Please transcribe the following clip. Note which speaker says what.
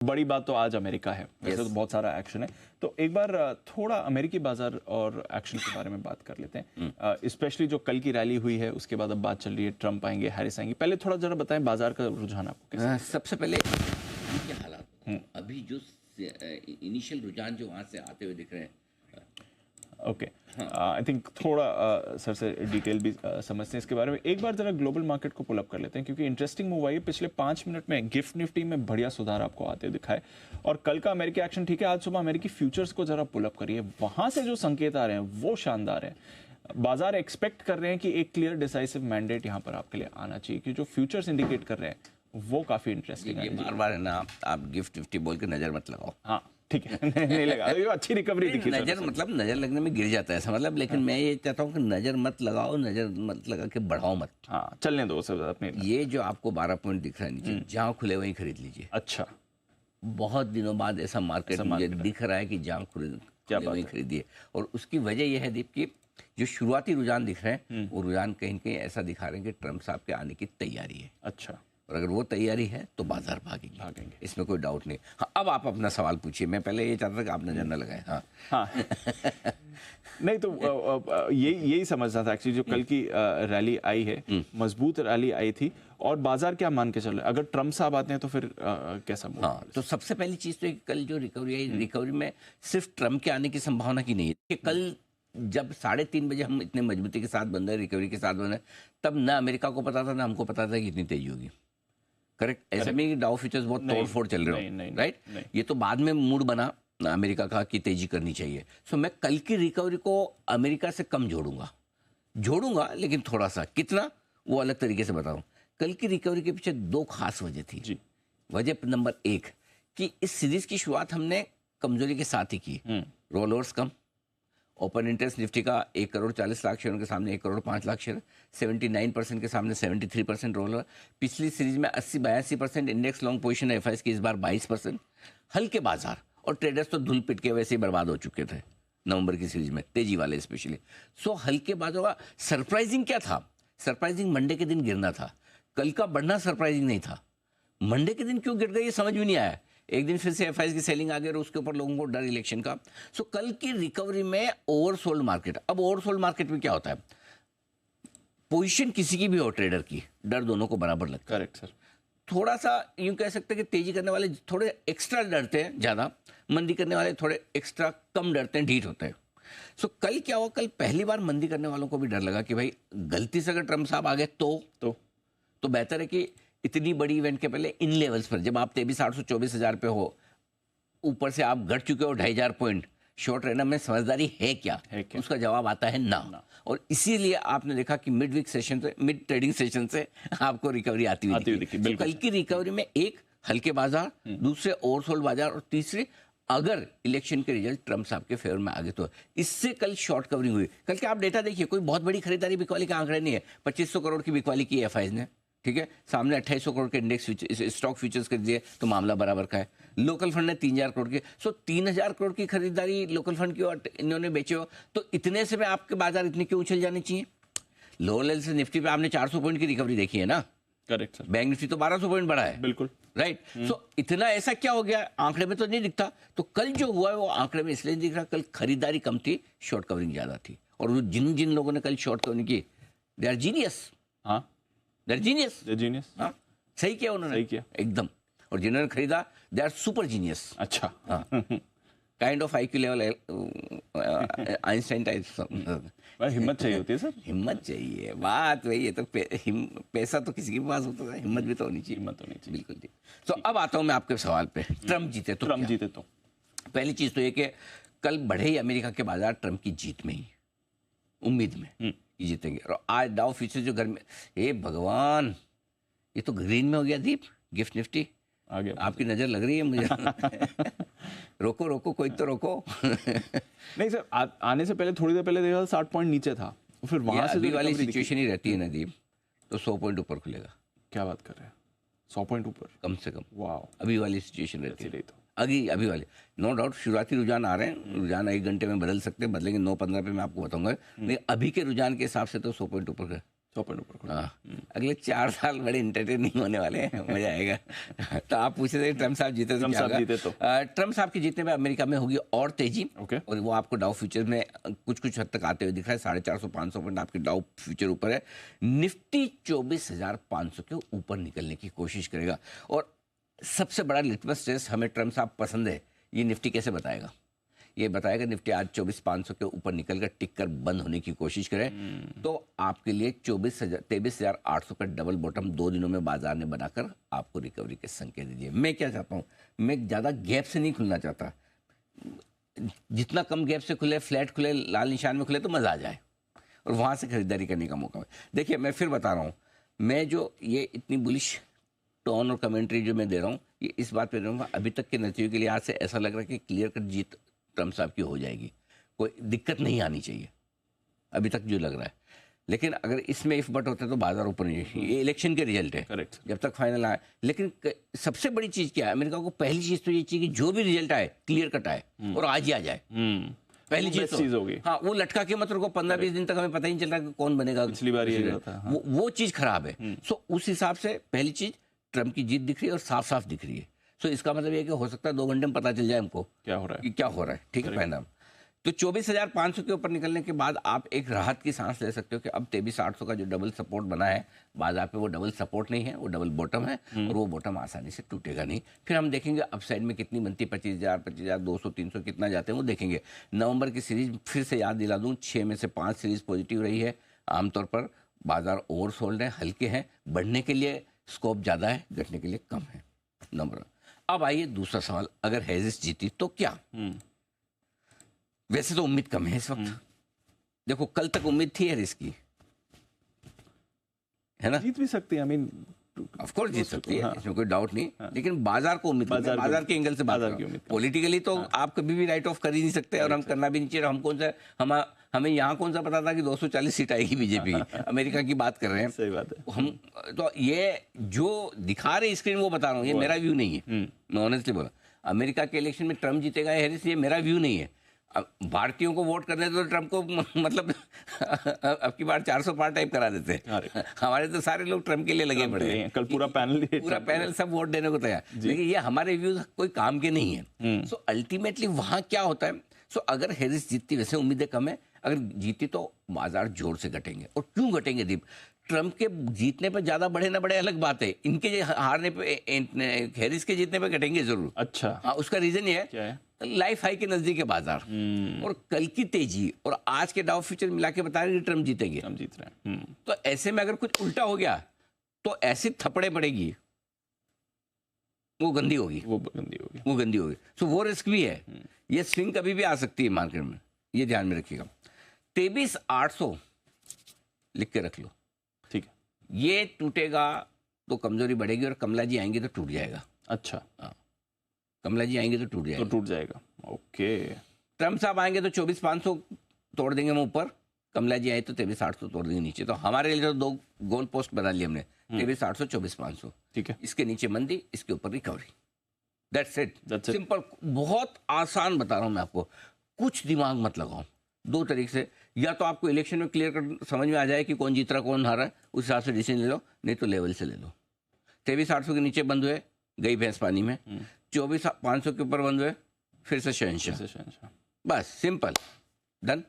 Speaker 1: बड़ी बात तो आज अमेरिका है, वैसे तो बहुत सारा एक्शन है। तो एक बार थोड़ा अमेरिकी बाजार और एक्शन के बारे में बात कर लेते हैं, स्पेशली जो कल की रैली हुई है उसके बाद अब बात चल रही है ट्रंप आएंगे, हैरिस आएंगी। पहले थोड़ा जरा बताएं बाजार का रुझान आपको कैसा?
Speaker 2: सबसे पहले क्या हालात अभी जो इनिशियल रुझान जो वहाँ से आते हुए दिख रहे हैं।
Speaker 1: ओके, आई थिंक थोड़ा सर से डिटेल भी समझते हैं इसके बारे में। एक बार जरा ग्लोबल मार्केट को पुल अप कर लेते हैं, क्योंकि इंटरेस्टिंग मूव आई है। पिछले 5 मिनट में गिफ्ट निफ्टी में बढ़िया सुधार आपको आते हुए दिखाए, और कल का अमेरिकी एक्शन ठीक है, आज सुबह अमेरिकी फ्यूचर्स को जरा पुल अप करिए, वहां से जो संकेत आ रहे हैं वो शानदार है। बाजार एक्सपेक्ट कर रहे हैं कि एक क्लियर डिसाइसिव मैंडेट यहाँ पर आपके लिए आना चाहिए, कि जो फ्यूचर्स इंडिकेट कर रहे हैं वो काफी इंटरेस्टिंग है।
Speaker 2: ये बार बार है ना, आप गिफ्ट निफ्टी बोल के नजर मत लगाओ।
Speaker 1: हाँ ठीक है, नहीं लगा, ये अच्छी रिकवरी दिखी।
Speaker 2: नजर मतलब नजर लगने में गिर जाता है ऐसा मतलब, लेकिन मैं ये चाहता हूँ कि नजर मत लगाओ, नजर मत लगा के बढ़ाओ मत।
Speaker 1: हाँ चलने दो सब अपने।
Speaker 2: ये जो आपको 12 पॉइंट दिख रहा है नीचे, जहाँ खुले वहीं खरीद लीजिए।
Speaker 1: अच्छा,
Speaker 2: बहुत दिनों बाद ऐसा मार्केट मुझे दिख रहा है कि जहाँ खुले वहीं खरीदिए। और उसकी वजह यह है दीप की जो शुरुआती रुझान दिख रहे हैं वो रुझान कहीं न कहीं ऐसा दिखा रहे हैं कि ट्रंप साहब के आने की तैयारी है।
Speaker 1: अच्छा,
Speaker 2: और अगर वो तैयारी है तो बाजार भागेंगे, इसमें कोई डाउट नहीं। हाँ, अब आप अपना सवाल पूछिए। मैं पहले ये चाहता था कि आप नजर न लगाएं। हाँ
Speaker 1: नहीं तो यही समझना था एक्चुअली, जो कल की रैली आई है, मजबूत रैली आई थी, और बाजार क्या मान के चल रहा है अगर ट्रंप साहब आते हैं तो फिर कैसा?
Speaker 2: हाँ, तो सबसे पहली चीज तो कल जो रिकवरी आई, रिकवरी में सिर्फ ट्रंप के आने की संभावना की नहीं है। कल जब 3:30 बजे हम इतने मजबूती के साथ बंद है, रिकवरी के साथ बंद है, तब न अमेरिका को पता था ना हमको पता था कि इतनी तेजी होगी। करेक्ट, ऐसा नहीं कि डाउ फ्यूचर्स बहुत तोड़फोड़ चल रहे हो, राइट। ये तो बाद में मूड बना अमेरिका का कि तेजी करनी चाहिए। सो मैं कल की रिकवरी को अमेरिका से कम जोड़ूंगा, लेकिन थोड़ा सा, कितना वो अलग तरीके से बताऊं। कल की रिकवरी के पीछे 2 खास वजह थी जी। वजह नंबर 1 कि इस सीरीज की शुरुआत हमने कमजोरी के साथ ही की। रोल ओवर्स कम, ओपन इंटरेस्ट निफ्टी का 1 करोड़ 40 लाख शेयरों के सामने 1 करोड़ 5 लाख शेयर, 79% के सामने 73% रोल। पिछली सीरीज में 80-82% इंडेक्स लॉन्ग पोजीशन है एफआईएस की, इस बार 22%। हल्के बाजार और ट्रेडर्स तो धुल पिट के वैसे ही बर्बाद हो चुके थे नवंबर की सीरीज में, तेजी वाले स्पेशली। सो हल्के बाजारों का सरप्राइजिंग क्या था? सरप्राइजिंग मंडे के दिन गिरना था। कल का बढ़ना सरप्राइजिंग नहीं था। मंडे के दिन क्यों गिर गई ये समझ में नहीं आया। एक दिन फिर से एफआईएस की सेलिंग आ गई और उसके ऊपर लोगों को डर इलेक्शन का। सो कल की रिकवरी में ओवरसोल्ड मार्केट। अब ओवरसोल्ड मार्केट में क्या होता है, पोजीशन किसी की भी हो ट्रेडर की, डर दोनों को बराबर लगता है।
Speaker 1: Correct sir.
Speaker 2: थोड़ा सा यूं कह सकते हैं कि तेजी करने वाले थोड़े एक्स्ट्रा डरते हैं ज्यादा, मंदी करने वाले थोड़े एक्स्ट्रा कम डरते हैं, ढीठ होते हैं। सो कल क्या हुआ, कल पहली बार मंदी करने वालों को भी डर लगा कि भाई गलती से अगर ट्रंप साहब आ गए तो बेहतर है कि इतनी बड़ी इवेंट के पहले इन लेवल्स पर, जब आप 23,824,000 पे हो, ऊपर से आप घट चुके हो 2,500 पॉइंट, शॉर्ट रहना में समझदारी है क्या? उसका जवाब आता है ना। और इसीलिए आपने देखा कि मिड वीक सेशन से, मिड ट्रेडिंग सेशन से आपको रिकवरी आती हुई दिखी। तो कल की रिकवरी में एक हल्के बाजार, दूसरे ओवरसोल्ड बाजार, और तीसरे अगर इलेक्शन के रिजल्ट ट्रंप साहब के फेवर में आ गए तो इससे कल शॉर्ट कवरिंग हुई। कल के आप डेटा देखिए, कोई बहुत बड़ी खरीदारी बिकवाली का आंकड़ा नहीं है। 2500 करोड़ की बिकवाली की एफआईएस ने, ठीक है, सामने 2800 करोड़ के इंडेक्स स्टॉक फ्यूचर्स कर दिए, तो मामला बराबर का है। लोकल फंड ने 3000 करोड़ की, सो 3000 करोड़ की खरीदारी लोकल फंड की और इन्होंने बेचे हो, तो इतने से में आपके बाजार इतने क्यों उछल जाने चाहिए? लोअर लेवल से निफ्टी पे आपने 400 पॉइंट की रिकवरी देखी है ना।
Speaker 1: Correct sir.
Speaker 2: बैंक निफ्टी तो 1200 पॉइंट बढ़ा है,
Speaker 1: बिल्कुल
Speaker 2: राइट। सो इतना ऐसा क्या हो गया, आंकड़े में तो नहीं दिखता। तो कल जो हुआ है वो आंकड़े में इसलिए दिख रहा, कल खरीदारी कम थी, शॉर्ट कवरिंग ज्यादा थी। और जिन लोगों ने कल शॉर्ट कवरिंग की, दे आर जीनियस। हाँ, जीनियस। हाँ, सही किया उन्होंने, सही किया एकदम। और जिन्होंने खरीदा दे आर सुपर जीनियस।
Speaker 1: अच्छा,
Speaker 2: हाँ, kind of IQ level Einstein type.
Speaker 1: हिम्मत चाहिए होती है सर,
Speaker 2: हिम्मत चाहिए, बात वही है। तो पैसा तो किसी के पास होता है, हिम्मत भी तो होनी चाहिए।
Speaker 1: हिम्मत होनी चाहिए,
Speaker 2: बिल्कुल जी। तो अब आता हूं मैं आपके सवाल पे, ट्रंप जीते तो पहली चीज तो ये कि कल बढ़े ही अमेरिका के बाजार ट्रंप की जीत में ही, उम्मीद में जीतेंगे। और आज डाउ फ्यूचर जो घर में, हे भगवान, ये तो ग्रीन में हो गया दीप, गिफ्ट निफ्टी
Speaker 1: आ गया।
Speaker 2: आपकी नजर लग रही है मुझे। रोको कोई तो रोको।
Speaker 1: नहीं सर, आने से पहले थोड़ी देर पहले देखा 60 पॉइंट नीचे था, फिर वहां से
Speaker 2: अभी वाली सिचुएशन ही रहती है ना दीप, तो 100 पॉइंट ऊपर खुलेगा।
Speaker 1: क्या बात कर रहे हैं, 100 पॉइंट ऊपर
Speaker 2: कम से कम।
Speaker 1: वाह,
Speaker 2: अभी वाली सिचुएशन रहती है
Speaker 1: तो
Speaker 2: अभी वाले, नो डाउट शुरुआती रुझान आ रहे हैं, रुझान 1 घंटे में बदल सकते हैं, बदलेंगे 9-15 पे मैं आपको बताऊंगा। लेकिन अभी के रुझान के हिसाब से तो 100 पॉइंट ऊपर का
Speaker 1: 100 पॉइंट ऊपर खुला।
Speaker 2: हाँ, अगले 4 साल बड़े इंटरटेनिंग होने वाले हैं, मजा आएगा। तो आप पूछे थे ट्रम्प साहब जीते तो
Speaker 1: ट्रम्प
Speaker 2: क्या
Speaker 1: साहब
Speaker 2: होगा?
Speaker 1: जीते तो?
Speaker 2: ट्रम्प साहब के जीतने में अमेरिका में होगी और तेजी,
Speaker 1: ओके।
Speaker 2: और वो आपको डाउ फ्यूचर में कुछ हद तक आते हुए दिख रहा है। 450-500 पॉइंट आपके डाउ फ्यूचर ऊपर है। निफ्टी 24,500 के ऊपर निकलने की कोशिश करेगा। और सबसे बड़ा लिटमस टेस्ट हमें ट्रम्प साहब पसंद है, ये निफ्टी कैसे बताएगा? ये बताएगा निफ्टी आज 24,500 के ऊपर निकल कर टिक कर बंद होने की कोशिश करे तो आपके लिए 23,800 का डबल बॉटम 2 दिनों में बाजार ने बनाकर आपको रिकवरी के संकेत दीजिए। मैं क्या चाहता हूँ, मैं ज़्यादा गैप से नहीं खुलना चाहता। जितना कम गैप से खुले, फ्लैट खुले, लाल निशान में खुले तो मज़ा आ जाए और वहाँ से खरीदारी करने का मौका है। देखिए मैं फिर बता रहा हूँ, मैं जो ये इतनी बुलिश टोन और कमेंट्री जो मैं दे रहा हूँ, ये इस बात पे दे रहा हूँ, अभी तक के नतीजों के लिए आज से ऐसा लग रहा है कि क्लियर कट जीत ट्रम्प साहब की हो जाएगी, कोई दिक्कत नहीं आनी चाहिए अभी तक जो लग रहा है। लेकिन अगर इसमें इफ बट होता है तो बाजार ऊपर नहीं जाएगी। ये इलेक्शन के रिजल्ट है,
Speaker 1: करेक्ट।
Speaker 2: जब तक फाइनल आए। लेकिन सबसे बड़ी चीज़ क्या है, अमेरिका को पहली चीज़ तो ये चाहिए कि जो भी रिजल्ट आए क्लियर कट आए और आज ही आ जाए। पहली
Speaker 1: वो best चीज़ होगी।
Speaker 2: हाँ, वो लटका के मत रखो 15-20 दिन तक, हमें पता ही नहीं चल रहा कि कौन बनेगा।
Speaker 1: पिछली बार ये हुआ था, हाँ।
Speaker 2: वो चीज़ खराब है। सो उस हिसाब से पहली चीज़ ट्रम्प की जीत दिख रही है और साफ साफ दिख रही है। सो इसका मतलब ये है कि हो सकता है 2 घंटे में पता चल जाए हमको
Speaker 1: क्या हो रहा है,
Speaker 2: कि क्या हो रहा है। ठीक है, पहला तो 24,500 के ऊपर निकलने के बाद आप एक राहत की सांस ले सकते हो कि अब 23,800 का जो डबल सपोर्ट बना है बाजार पे, वो डबल सपोर्ट नहीं है, वो डबल बॉटम है और वो बॉटम आसानी से टूटेगा नहीं। फिर हम देखेंगे अपसाइड में कितनी बनती है, 25,000, 25,200, 300 कितना जाते हैं वो देखेंगे। नवंबर की सीरीज फिर से याद दिला दूँ, 6 में से 5 सीरीज पॉजिटिव रही है। आमतौर पर बाजार ओवरसोल्ड है, हल्के हैं, बढ़ने के लिए स्कोप ज़्यादा है, घटने के लिए कम है। नंबर। अब आइए दूसरा सवाल, अगर हैजिस जीती तो क्या? वैसे तो उम्मीद कम है इस वक्त। देखो कल तक उम्मीद थी हैरिस की, है ना?
Speaker 1: जीत भी सकती है, आई मीन
Speaker 2: ऑफ कोर्स जीत सकती है,
Speaker 1: हाँ।
Speaker 2: इसमें कोई डाउट नहीं। लेकिन बाजार को उम्मीद, बाजार के एंगल से बात
Speaker 1: बाजार
Speaker 2: कर
Speaker 1: की
Speaker 2: रहा हूं।
Speaker 1: उम्मीद कम।
Speaker 2: पॉलिटिकली तो आप कभी भी राइट ऑफ कर ही नहीं सकते और हम करना भी नहीं चाहिए। हम कौन सा हमें यहाँ कौन सा पता था कि 240 सीट आएगी बीजेपी की? अमेरिका की बात कर रहे हैं,
Speaker 1: सही बात है।
Speaker 2: हम तो ये जो दिखा रहे स्क्रीन वो बता रहा हूँ, ये मेरा व्यू नहीं है। मैं ऑनेस्टली बोला, अमेरिका के इलेक्शन में ट्रम्प जीतेगा या हैरिस, ये मेरा व्यू नहीं है। अब भारतीयों को वोट करने तो ट्रम्प को मतलब अब की बार 400 पार टाइप करा देते हैं। हमारे तो सारे लोग ट्रम्प के लिए लगे पड़े हैं।
Speaker 1: कल पूरा पैनल
Speaker 2: सब वोट देने को तैयार, लेकिन ये हमारे व्यूज कोई काम के नहीं है। सो अल्टीमेटली वहां क्या होता है, सो अगर हैरिस जीतती, वैसे उम्मीदें कम है, अगर जीती तो बाजार जोर से घटेंगे। और क्यों घटेंगे दीप? ट्रम्प के जीतने पर ज्यादा बढ़े ना बढ़े अलग बात है, इनके हारने पे, हैरिस के जीतने पे घटेंगे जरूर।
Speaker 1: अच्छा,
Speaker 2: हाँ, उसका रीजन ये
Speaker 1: क्या
Speaker 2: है, लाइफ हाई के नजदीक है बाजार और कल की तेजी और आज के डाउ फ्यूचर मिला के बता रहे हैं कि ट्रम्प जीतेंगे।
Speaker 1: हम जीत रहे हैं।
Speaker 2: तो ऐसे में अगर कुछ उल्टा हो गया तो ऐसी थप्पड़े पड़ेगी, वो गंदी होगी, वो गंदी होगी। सो वो रिस्क भी है, ये स्विंग कभी भी आ सकती है मार्केट में, ये ध्यान में रखिएगा। 23,800 लिख के रख लो,
Speaker 1: ठीक है।
Speaker 2: ये टूटेगा तो कमजोरी बढ़ेगी और कमला जी आएंगे तो टूट जाएगा।
Speaker 1: अच्छा,
Speaker 2: हाँ, कमला जी आएंगे तो टूट जाएगा,
Speaker 1: तो टूट जाएगा। ओके।
Speaker 2: ट्रम्प साहब आएंगे तो 24,500 तोड़ देंगे हम ऊपर, कमला जी आए तो 23,800 तोड़ देंगे नीचे। तो हमारे लिए तो 2 गोल पोस्ट बना लिए हमने, 23,800, 24,500।
Speaker 1: ठीक है,
Speaker 2: इसके नीचे मंदी, इसके ऊपर recovery. That's it,
Speaker 1: That's it.
Speaker 2: Simple, बहुत आसान बता रहा हूं मैं आपको, कुछ दिमाग मत लगाओ। 2 तरीके से, या तो आपको इलेक्शन में क्लियर कर समझ में आ जाए कि कौन जीत रहा कौन हारा है, उस हिसाब से डिसीजन ले लो, नहीं तो लेवल से ले लो। 23,800 के नीचे बंद हुए, गई भैंस पानी में। 24,500 के ऊपर बंद हुए, फिर से शहंशाह। बस सिंपल, डन।